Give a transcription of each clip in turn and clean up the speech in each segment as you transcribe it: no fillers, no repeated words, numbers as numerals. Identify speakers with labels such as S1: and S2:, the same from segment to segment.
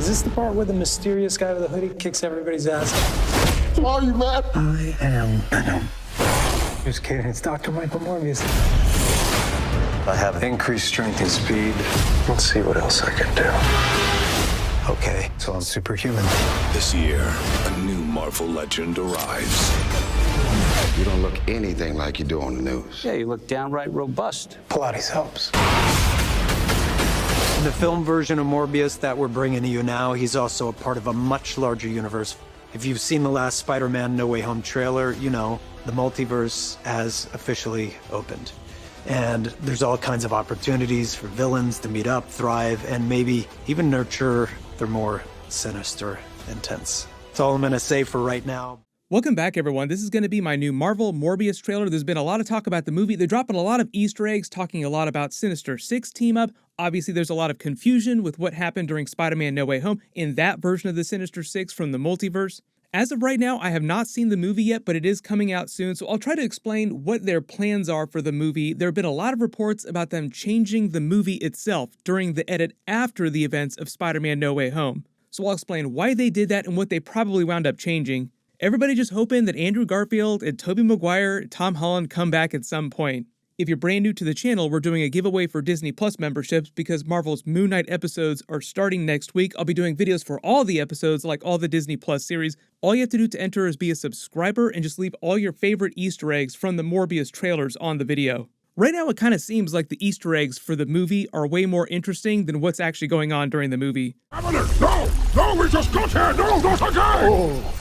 S1: Is this the part where the mysterious guy with the hoodie kicks everybody's ass?
S2: Why are you mad?
S1: I am Venom. Just kidding, it's Dr. Michael Morbius. I have increased strength and speed. Let's see what else I can do. Okay, so I'm superhuman.
S3: This year, a new Marvel legend arrives.
S2: You don't look anything like you do on the news.
S4: Yeah, you look downright robust.
S1: Pilates helps. In the film version of Morbius that we're bringing to you now, he's also a part of a much larger universe. If you've seen the last Spider-Man No Way Home trailer, you know the multiverse has officially opened. And there's all kinds of opportunities for villains to meet up, thrive, and maybe even nurture their more sinister intents. That's all I'm gonna say for right now.
S5: Welcome back, everyone. This is going to be my new Marvel Morbius trailer. There's been a lot of talk about the movie. They're dropping a lot of Easter eggs, talking a lot about Sinister Six team-up. Obviously, there's a lot of confusion with what happened during Spider-Man No Way Home in that version of the Sinister Six from the multiverse. As of right now, I have not seen the movie yet, but it is coming out soon, so I'll try to explain what their plans are for the movie. There have been a lot of reports about them changing the movie itself during the edit after the events of Spider-Man No Way Home. So I'll explain why they did that and what they probably wound up changing. Everybody just hoping that Andrew Garfield and Tobey Maguire, Tom Holland come back at some point. If you're brand new to the channel, we're doing a giveaway for Disney Plus memberships because Marvel's Moon Knight episodes are starting next week. I'll be doing videos for all the episodes, like all the Disney Plus series. All you have to do to enter is be a subscriber and just leave all your favorite Easter eggs from the Morbius trailers on the video. Right now, it kind of seems like the Easter eggs for the movie are way more interesting than what's actually going on during the movie.
S3: No, we just got here! No, not again!
S2: Oh.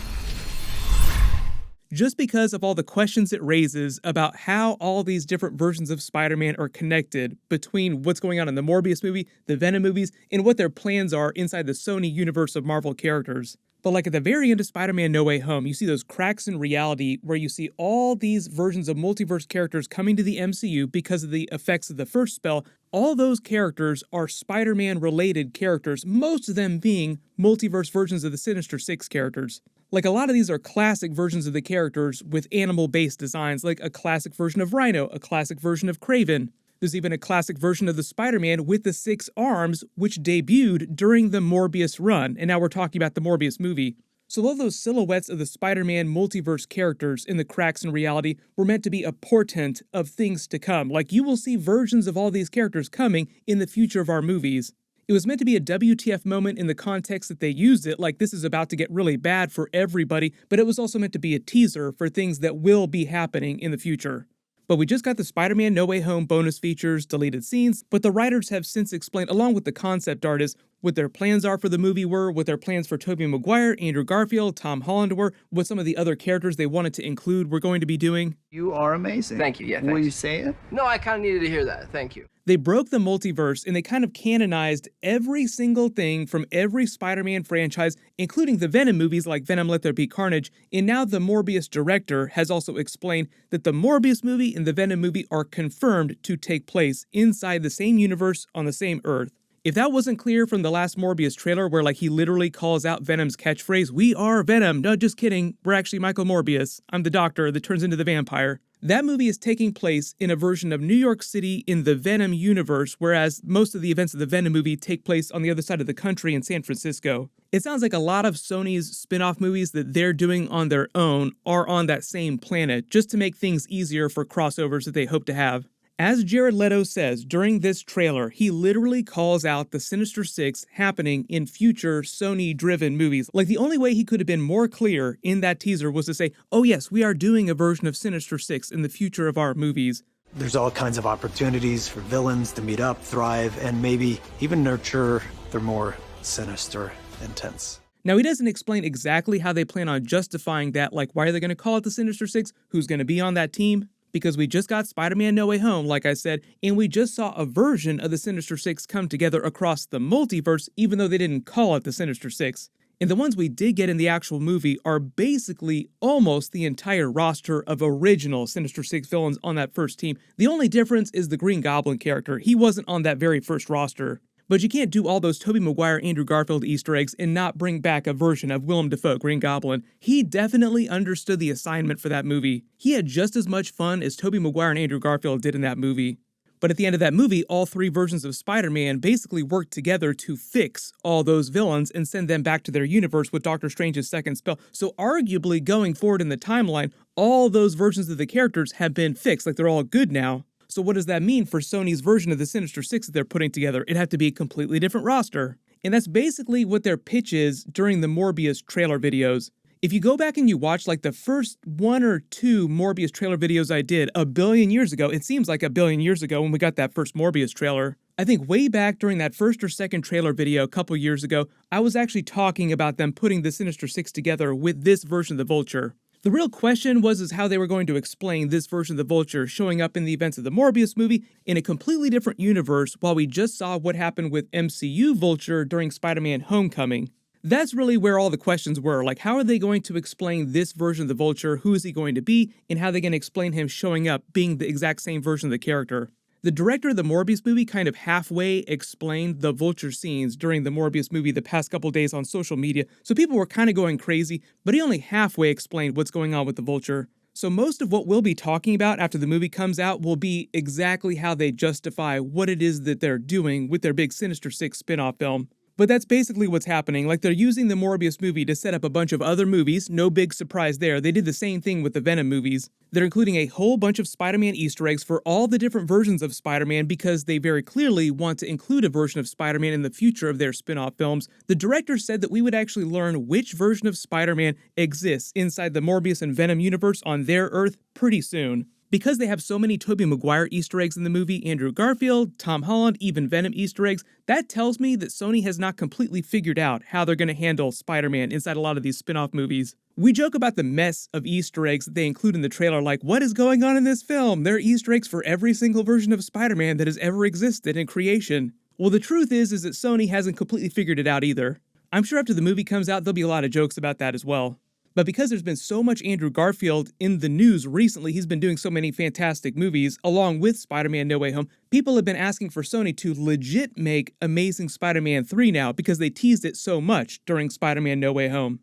S5: Just because of all the questions it raises about how all these different versions of Spider-Man are connected between what's going on in the Morbius movie, the Venom movies, and what their plans are inside the Sony universe of Marvel characters. But like at the very end of Spider-Man No Way Home, you see those cracks in reality where you see all these versions of multiverse characters coming to the MCU because of the effects of the first spell. All those characters are Spider-Man related characters, most of them being multiverse versions of the Sinister Six characters. Like a lot of these are classic versions of the characters with animal-based designs, like a classic version of Rhino, a classic version of Kraven. There's even a classic version of the Spider-Man with the 6 arms, which debuted during the Morbius run, and now we're talking about the Morbius movie. So all those silhouettes of the Spider-Man multiverse characters in the cracks in reality were meant to be a portent of things to come. Like you will see versions of all these characters coming in the future of our movies. It was meant to be a WTF moment in the context that they used it, like this is about to get really bad for everybody, but it was also meant to be a teaser for things that will be happening in the future. But we just got the Spider-Man No Way Home bonus features, deleted scenes, but the writers have since explained, along with the concept artists, what their plans are for the movie were, what their plans for Tobey Maguire, Andrew Garfield, Tom Holland were, what some of the other characters they wanted to include were going to be doing.
S6: You are amazing.
S4: Thank you, yeah, thanks.
S6: Will you say it?
S4: No, I kind of needed to hear that. Thank you.
S5: They broke the multiverse and they kind of canonized every single thing from every Spider-Man franchise, including the Venom movies like Venom Let There Be Carnage, and now the Morbius director has also explained that the Morbius movie and the Venom movie are confirmed to take place inside the same universe on the same Earth. If that wasn't clear from the last Morbius trailer where like he literally calls out Venom's catchphrase, "We are Venom," no, just kidding, we're actually Michael Morbius, I'm the doctor that turns into the vampire. That movie is taking place in a version of New York City in the Venom universe, whereas most of the events of the Venom movie take place on the other side of the country in San Francisco. It sounds like a lot of Sony's spin-off movies that they're doing on their own are on that same planet, just to make things easier for crossovers that they hope to have. As Jared Leto says during this trailer, he literally calls out the Sinister Six happening in future Sony-driven movies. Like the only way he could have been more clear in that teaser was to say, oh yes, we are doing a version of Sinister Six in the future of our movies.
S1: There's all kinds of opportunities for villains to meet up, thrive, and maybe even nurture their more sinister intents.
S5: Now, he doesn't explain exactly how they plan on justifying that, like why are they going to call it the Sinister Six, who's going to be on that team? Because we just got Spider-Man No Way Home, like I said, and we just saw a version of the Sinister Six come together across the multiverse, even though they didn't call it the Sinister Six. And the ones we did get in the actual movie are basically almost the entire roster of original Sinister Six villains on that first team. The only difference is the Green Goblin character. He wasn't on that very first roster. But you can't do all those Tobey Maguire, Andrew Garfield Easter eggs and not bring back a version of Willem Dafoe, Green Goblin. He definitely understood the assignment for that movie. He had just as much fun as Tobey Maguire and Andrew Garfield did in that movie. But at the end of that movie, all three versions of Spider-Man basically work together to fix all those villains and send them back to their universe with Doctor Strange's second spell. So arguably, going forward in the timeline, all those versions of the characters have been fixed, like they're all good now. So what does that mean for Sony's version of the Sinister Six that they're putting together? It'd have to be a completely different roster. And that's basically what their pitch is during the Morbius trailer videos. If you go back and you watch like the first 1 or 2 Morbius trailer videos I did a billion years ago, it seems like a billion years ago when we got that first Morbius trailer. I think way back during that first or second trailer video a couple years ago, I was actually talking about them putting the Sinister Six together with this version of the Vulture. The real question was how they were going to explain this version of the Vulture showing up in the events of the Morbius movie in a completely different universe while we just saw what happened with MCU Vulture during Spider-Man Homecoming. That's really where all the questions were, like how are they going to explain this version of the Vulture, who is he going to be, and how are they going to explain him showing up being the exact same version of the character. The director of the Morbius movie kind of halfway explained the Vulture scenes during the Morbius movie the past couple days on social media, so people were kind of going crazy, but he only halfway explained what's going on with the Vulture. So most of what we'll be talking about after the movie comes out will be exactly how they justify what it is that they're doing with their big Sinister Six spin-off film. But that's basically what's happening, like they're using the Morbius movie to set up a bunch of other movies, no big surprise there. They did the same thing with the Venom movies. They're including a whole bunch of Spider-Man Easter eggs for all the different versions of Spider-Man because they very clearly want to include a version of Spider-Man in the future of their spin-off films. The director said that we would actually learn which version of Spider-Man exists inside the Morbius and Venom universe on their Earth pretty soon. Because they have so many Tobey Maguire Easter eggs in the movie, Andrew Garfield, Tom Holland, even Venom Easter eggs, that tells me that Sony has not completely figured out how they're going to handle Spider-Man inside a lot of these spin-off movies. We joke about the mess of Easter eggs that they include in the trailer, like, what is going on in this film? There are Easter eggs for every single version of Spider-Man that has ever existed in creation. Well, the truth is that Sony hasn't completely figured it out either. I'm sure after the movie comes out, there'll be a lot of jokes about that as well. But because there's been so much Andrew Garfield in the news recently, he's been doing so many fantastic movies, along with Spider-Man No Way Home, people have been asking for Sony to legit make Amazing Spider-Man 3 now because they teased it so much during Spider-Man No Way Home.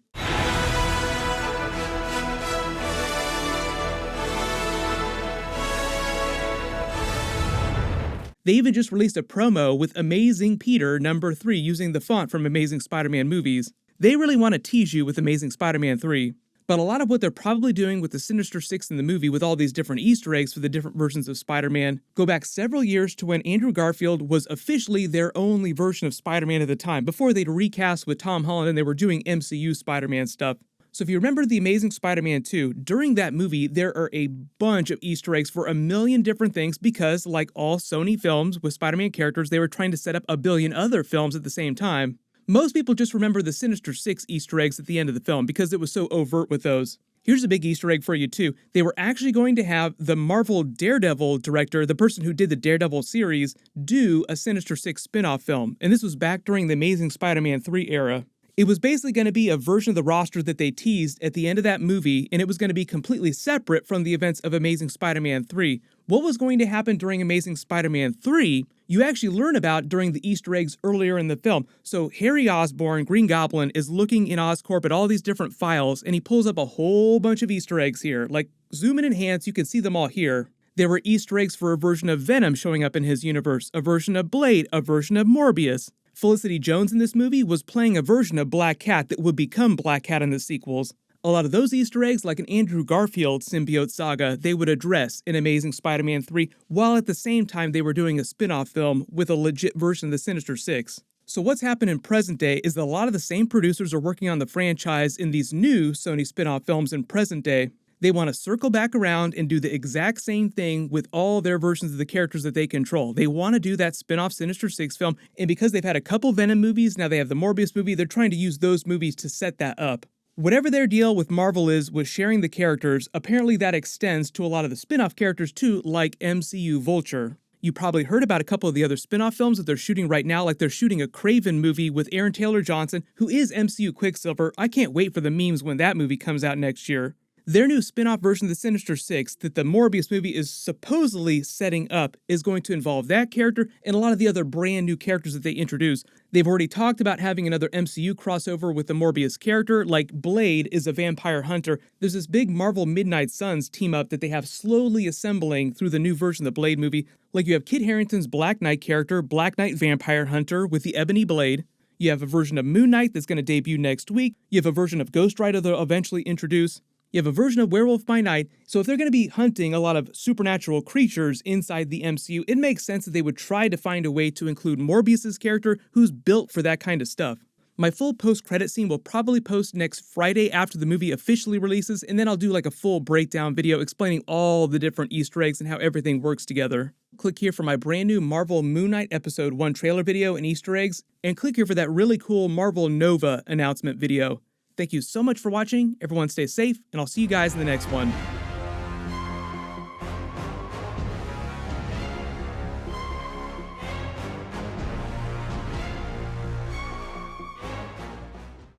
S5: They even just released a promo with Amazing Peter number 3 using the font from Amazing Spider-Man movies. They really want to tease you with Amazing Spider-Man 3. But a lot of what they're probably doing with the Sinister Six in the movie with all these different Easter eggs for the different versions of Spider-Man go back several years to when Andrew Garfield was officially their only version of Spider-Man at the time, before they'd recast with Tom Holland and they were doing MCU Spider-Man stuff. So if you remember The Amazing Spider-Man 2, during that movie, there are a bunch of Easter eggs for a million different things because, like all Sony films with Spider-Man characters, they were trying to set up a billion other films at the same time. Most people just remember the Sinister Six Easter eggs at the end of the film because it was so overt with those. Here's a big Easter egg for you too. They were actually going to have the Marvel Daredevil director, the person who did the Daredevil series, do a Sinister Six spin-off film. And this was back during the Amazing Spider-Man 3 era. It was basically going to be a version of the roster that they teased at the end of that movie, and it was going to be completely separate from the events of Amazing Spider-Man 3. What was going to happen during Amazing Spider-Man 3, you actually learn about during the Easter eggs earlier in the film. So Harry Osborn, Green Goblin, is looking in Oscorp at all these different files, and he pulls up a whole bunch of Easter eggs here. Like, zoom and enhance, you can see them all here. There were Easter eggs for a version of Venom showing up in his universe, a version of Blade, a version of Morbius. Felicity Jones in this movie was playing a version of Black Cat that would become Black Cat in the sequels. A lot of those Easter eggs, like an Andrew Garfield symbiote saga, they would address in Amazing Spider-Man 3, while at the same time they were doing a spin-off film with a legit version of the Sinister Six. So what's happened in present day is that a lot of the same producers are working on the franchise in these new Sony spin-off films in present day. They want to circle back around and do the exact same thing with all their versions of the characters that they control. They want to do that spin-off Sinister Six film, and because they've had a couple Venom movies, now they have the Morbius movie, they're trying to use those movies to set that up. Whatever their deal with Marvel is with sharing the characters, apparently that extends to a lot of the spin-off characters too, like MCU Vulture. You probably heard about a couple of the other spin-off films that they're shooting right now, like they're shooting a Kraven movie with Aaron Taylor Johnson, who is MCU Quicksilver. I can't wait for the memes when that movie comes out next year. Their new spin-off version of the Sinister Six that the Morbius movie is supposedly setting up is going to involve that character and a lot of the other brand new characters that they introduce. They've already talked about having another MCU crossover with the Morbius character, like Blade is a vampire hunter. There's this big Marvel Midnight Suns team up that they have slowly assembling through the new version of the Blade movie. Like you have Kit Harington's Black Knight character, Black Knight Vampire Hunter with the Ebony Blade. You have a version of Moon Knight that's going to debut next week. You have a version of Ghost Rider they'll eventually introduce. You have a version of Werewolf by Night, so if they're going to be hunting a lot of supernatural creatures inside the MCU, it makes sense that they would try to find a way to include Morbius' character, who's built for that kind of stuff. My full post-credit scene will probably post next Friday after the movie officially releases, and then I'll do like a full breakdown video explaining all the different Easter eggs and how everything works together. Click here for my brand new Marvel Moon Knight Episode 1 trailer video and Easter eggs, and click here for that really cool Marvel Nova announcement video. Thank you so much for watching, everyone stay safe, and I'll see you guys in the next one.